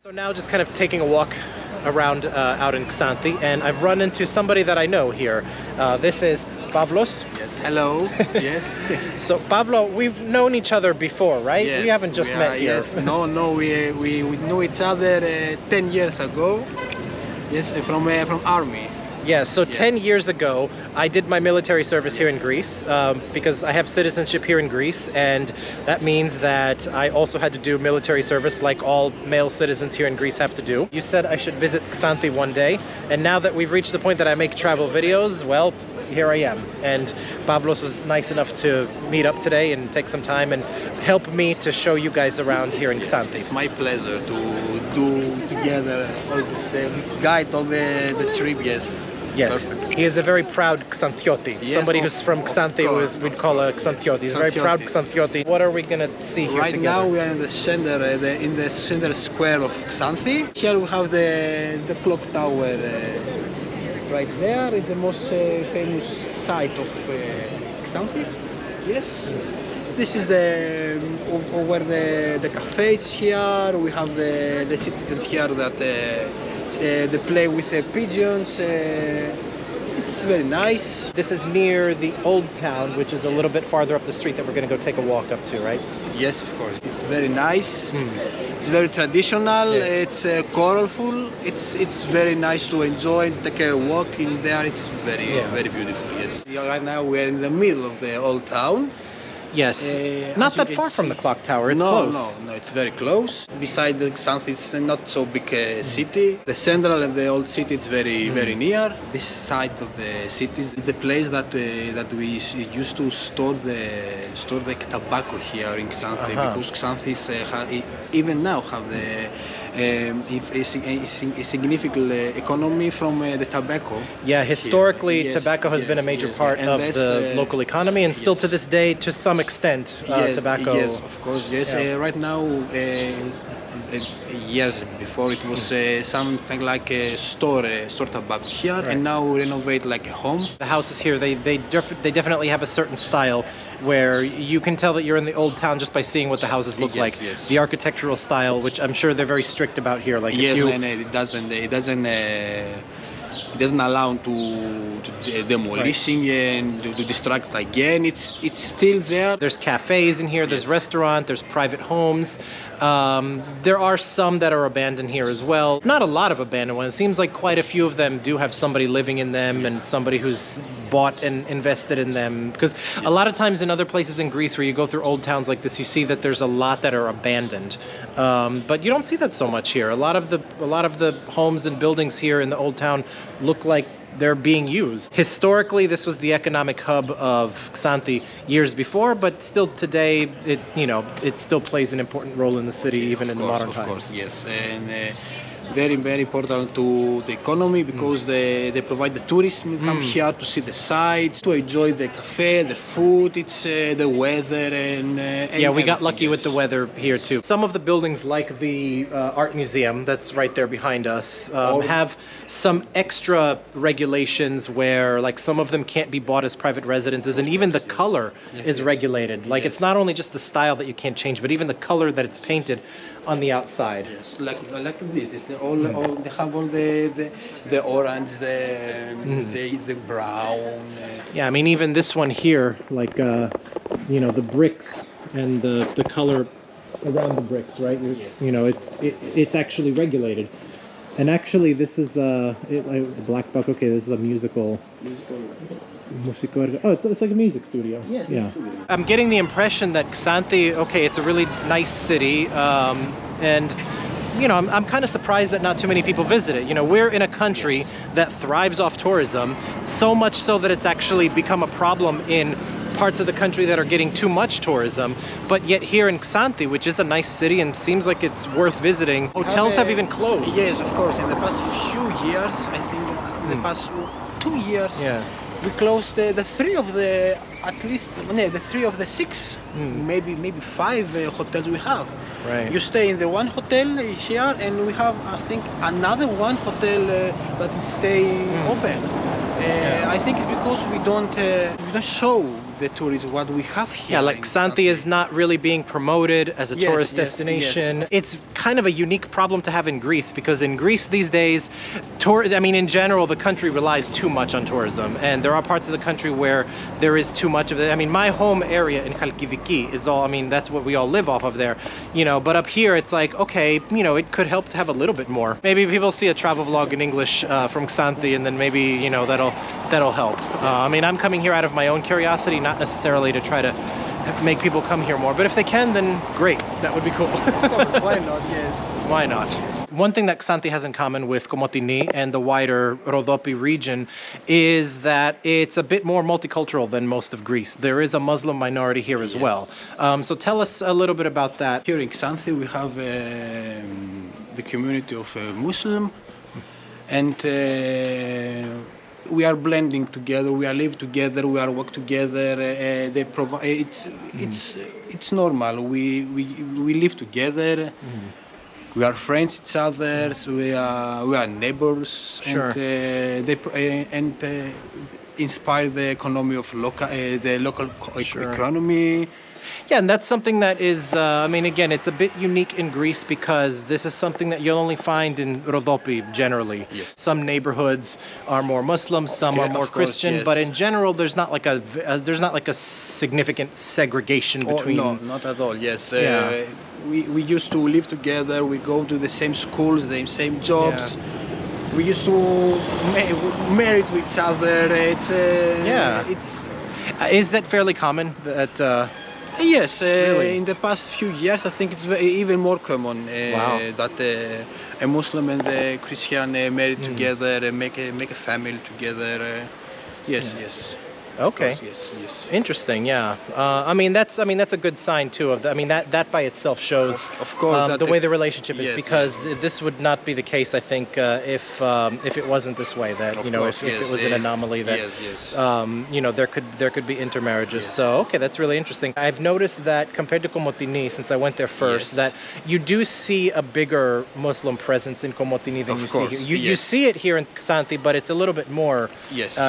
So now just kind of taking a walk around out in Xanthi, and I've run into somebody that I know here. This is Pavlos. Yes. Hello. Yes. So Pablo, we've known each other before, right? Yes, we haven't just met here. Yes. No. We knew each other 10 years ago. Yes, from army. Yeah, so Yes. 10 years ago, I did my military service here in Greece because I have citizenship here in Greece, and that means that I also had to do military service like all male citizens here in Greece have to do. You said I should visit Xanthi one day, and now that we've reached the point that I make travel videos, well, here I am. And Pavlos was nice enough to meet up today and take some time and help me to show you guys around here in Xanthi. It's my pleasure to do together all this guide, all the trip. Yes. Yes, Perfect. he is a very proud Xanthioti. Yes, Somebody who's from Xanthi, we'd call a Xanthioti. He's a very proud Xanthioti. What are we gonna see here right together? now we are in the center, in the center square of Xanthi. Here we have the clock tower. Right there is the most famous site of Xanthi. Yes. This is where the cafe is here. We have the citizens here that they play with the pigeons. It's very nice. This is near the old town, which is a little bit farther up the street that we're going to go take a walk up to, right? Yes, of course. It's very nice. It's very traditional. Yeah. It's colorful. It's very nice to enjoy. Take a walk in there. It's very beautiful. Yes. Right now we're in the middle of the old town. Yes. Not that far from the clock tower. It's close. No, it's very close. Besides the Xanthi, it's not so big city. The central and the old city, it's very near. This side of the city is the place that we used to store the tobacco here in Xanthi, because Xanthi even now have a significant economy from the tobacco. Yeah, historically, Yes, tobacco has been a major part of the local economy, and still to this day, to some extent, tobacco. Yes, of course. Yes, right now, years before it was something like a store tobacco here, and now we renovate like a home. The houses here, they definitely have a certain style where you can tell that you're in the old town just by seeing what the houses look like. Yes. The architectural style, which I'm sure they're very strict about here. Like yes, if you, it doesn't allow to demolishing and to distract again. It's still there. There's cafes in here, there's restaurant, there's private homes. There are some that are abandoned here as well. Not a lot of abandoned ones. It seems like quite a few of them do have somebody living in them and somebody who's bought and invested in them. Because a lot of times in other places in Greece where you go through old towns like this, you see that there's a lot that are abandoned. But you don't see that so much here. A lot of the homes and buildings here in the old town look like they're being used. Historically, this was the economic hub of Xanthi years before, but still today, it still plays an important role in the city, even in modern times. Of course, yes, and very important to the economy because they provide the tourists come here to see the sights, to enjoy the cafe, the food, it's the weather and yeah, we got lucky with the weather here too. Some of the buildings, like the art museum that's right there behind us, have some extra regulations where like some of them can't be bought as private residences, and even the color is regulated. Like it's not only just the style that you can't change, but even the color that it's painted on the outside. Yes, like this. It's they have all the orange, the brown. Yeah, I mean even this one here, like the bricks and the color around the bricks, right? Yes. It's actually regulated. And actually, this is a Black Buck. Okay, this is a musical. Oh, it's like a music studio. Yeah. I'm getting the impression that Xanthi, okay, it's a really nice city, and I'm kind of surprised that not too many people visit it. We're in a country that thrives off tourism, so much so that it's actually become a problem in parts of the country that are getting too much tourism, but yet here in Xanthi, which is a nice city and seems like it's worth visiting, hotels have even closed. Yes, of course. In the past few years, I think in the past 2 years, we closed the three of the six, maybe 5 hotels we have. Right. You stay in the one hotel here, and we have, I think, another one hotel that stay open. I think it's because we don't show the tourism what we have here. Yeah, like in Xanthi is not really being promoted as a Yes, tourist yes, destination. yes. It's kind of a unique problem to have in Greece, because in Greece these days, in general, the country relies too much on tourism, and there are parts of the country where there is too much of it. I mean, my home area in Chalkidiki is all, that's what we all live off of there, but up here it's like, okay, it could help to have a little bit more. Maybe people see a travel vlog in English from Xanthi, and then maybe, that'll help. Yes. I'm coming here out of my own curiosity, not necessarily to try to make people come here more, but if they can, then great, that would be cool. Of course, why not? Yes. Why not? One thing that Xanthi has in common with Komotini and the wider Rhodope region is that it's a bit more multicultural than most of Greece. There is a Muslim minority here as well. So tell us a little bit about that. Here in Xanthi we have the community of Muslim, and we are blending together. We are live together. We are work together. They provide. It's normal. We live together. We are friends each other. We are neighbors. Sure. And inspire the economy of the local economy. Yeah, and that's something that is, again, it's a bit unique in Greece, because this is something that you'll only find in Rhodope generally. Yes. Some neighborhoods are more Muslim, some are more Christian, yes. but in general, there's not like a significant segregation between. No, not at all. Yes. Yeah. We used to live together. We go to the same schools, the same jobs. Yeah. We used to marry to each other. Is that fairly common? That. Yes, Really? in the past few years, I think it's even more common that a Muslim and a Christian marry together and make a family together. Yes. Okay. Course, yes. Interesting. Yeah. That's a good sign too. That by itself shows Of course, that the way the relationship is, yes, because this would not be the case, I think, if it wasn't this way. That if it was an anomaly, that there could be intermarriages. Yes. So okay, that's really interesting. I've noticed that compared to Komotini, since I went there first, that you do see a bigger Muslim presence in Komotini than you see here. You see it here in Xanthi, but it's a little bit more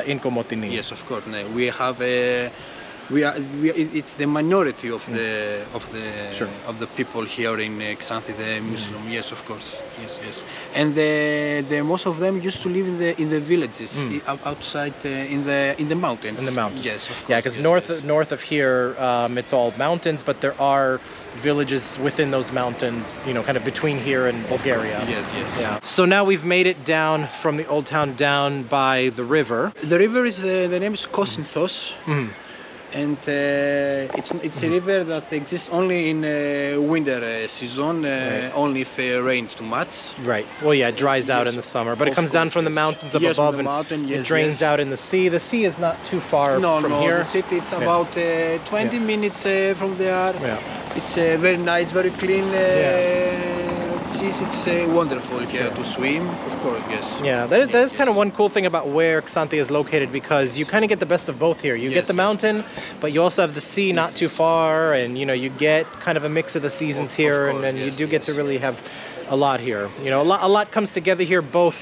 in Komotini. Yes, of course. We have it's the minority of the people here in Xanthi, the Muslim. Yes, of course. Yes. And the most of them used to live in the villages outside in the mountains. In the mountains. Yes, of course. Yeah, because north of here, it's all mountains, but there are villages within those mountains, kind of between here and Bulgaria. Yes. Yeah. So now we've made it down from the old town down by the river. The river is the name is Kosinthos. And it's a river that exists only in winter season, only if it rains too much. Right. Well, yeah, it dries out in the summer, but it comes down from the mountains up above and it drains out in the sea. The sea is not too far from here. The city it's about 20 minutes from there. Yeah. It's very nice, very clean. It's wonderful here to swim, of course, yes. Yeah, that is kind of one cool thing about where Xanthi is located, because you kind of get the best of both here. You get the mountain, but you also have the sea not too far, and you get kind of a mix of the seasons here, and you do get to really have a lot here. A lot comes together here, both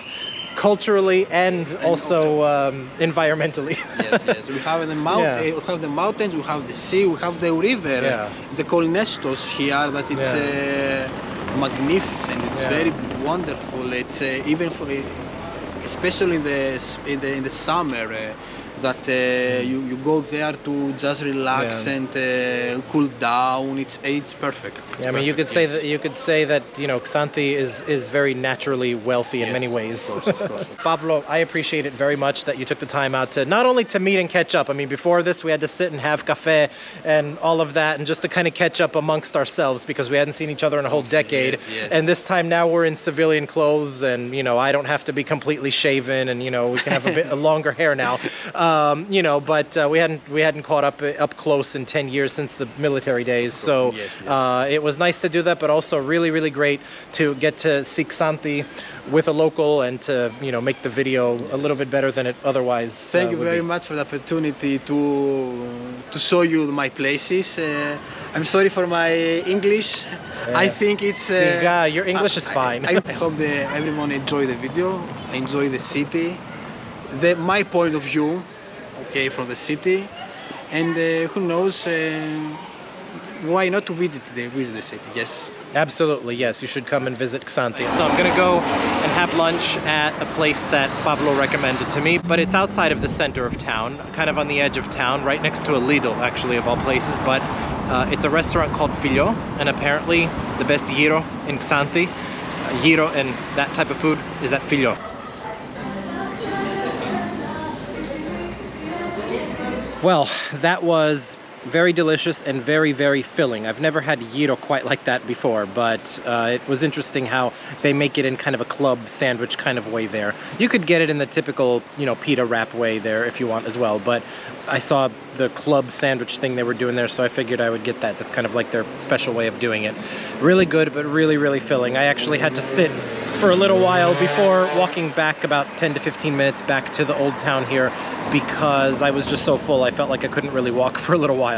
culturally and also environmentally. Yes. We have the mountain, we have the mountains, we have the sea, we have the river, the Kolnestos here. That it's magnificent. It's very wonderful. It's even for, especially in the summer. That you go there to just relax and cool down. It's perfect. It's perfect. you could say that Xanthi is very naturally wealthy in many ways. Of course. Pablo, I appreciate it very much that you took the time out to not only to meet and catch up. Before this we had to sit and have cafe and all of that, and just to kind of catch up amongst ourselves, because we hadn't seen each other in a whole decade. Yes. And this time now we're in civilian clothes, and I don't have to be completely shaven, and we can have a longer hair now. But we hadn't caught up close in 10 years since the military days. So it was nice to do that, but also really, really great to get to see Xanthi with a local and to make the video a little bit better than it otherwise. Thank you very much for the opportunity to show you my places. I'm sorry for my English. I think it's your English is fine. I hope everyone enjoy the video, enjoy the city, my point of view. From the city, and who knows, why not to visit the city? Yes. Absolutely, yes. You should come and visit Xanthi. So I'm gonna go and have lunch at a place that Pablo recommended to me, but it's outside of the center of town, kind of on the edge of town, right next to a Lidl, actually, of all places. But it's a restaurant called Filho, and apparently the best gyro in Xanthi, gyro and that type of food, is at Filho. Well, that was very delicious and very, very filling. I've never had gyro quite like that before, but it was interesting how they make it in kind of a club sandwich kind of way there. You could get it in the typical, you know, pita wrap way there if you want as well, but I saw the club sandwich thing they were doing there, so I figured I would get that. That's kind of like their special way of doing it. Really good, but really, really filling. I actually had to sit for a little while before walking back, about 10 to 15 minutes back to the old town here, because I was just so full I felt like I couldn't really walk for a little while.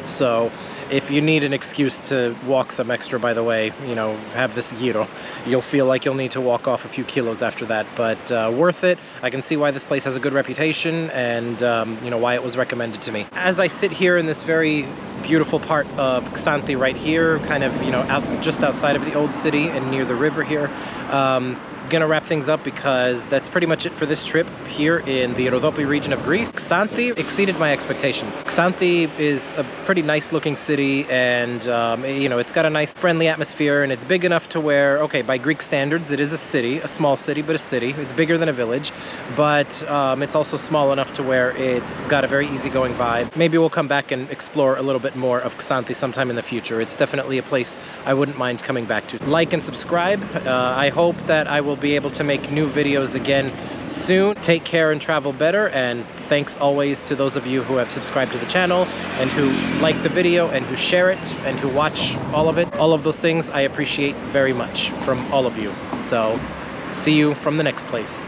So if you need an excuse to walk some extra, by the way, you know, have this gyro. You'll feel like you'll need to walk off a few kilos after that, but worth it. I can see why this place has a good reputation and you know, why it was recommended to me. As I sit here in this very beautiful part of Xanthi right here, kind of, you know, just outside of the old city and near the river here, gonna wrap things up because that's pretty much it for this trip here in the Rhodope region of Greece. Xanthi exceeded my expectations. Xanthi is a pretty nice looking city, and you know, it's got a nice friendly atmosphere, and it's big enough to where, okay, by Greek standards it is a city, a small city, but a city. It's bigger than a village, but it's also small enough to where it's got a very easygoing vibe. Maybe we'll come back and explore a little bit more of Xanthi sometime in the future. It's definitely a place I wouldn't mind coming back to. Like and subscribe. I hope that I will be able to make new videos again soon. Take care and travel better, and thanks always to those of you who have subscribed to the channel and who like the video and who share it and who watch all of it. All of those things I appreciate very much from all of you. So see you from the next place.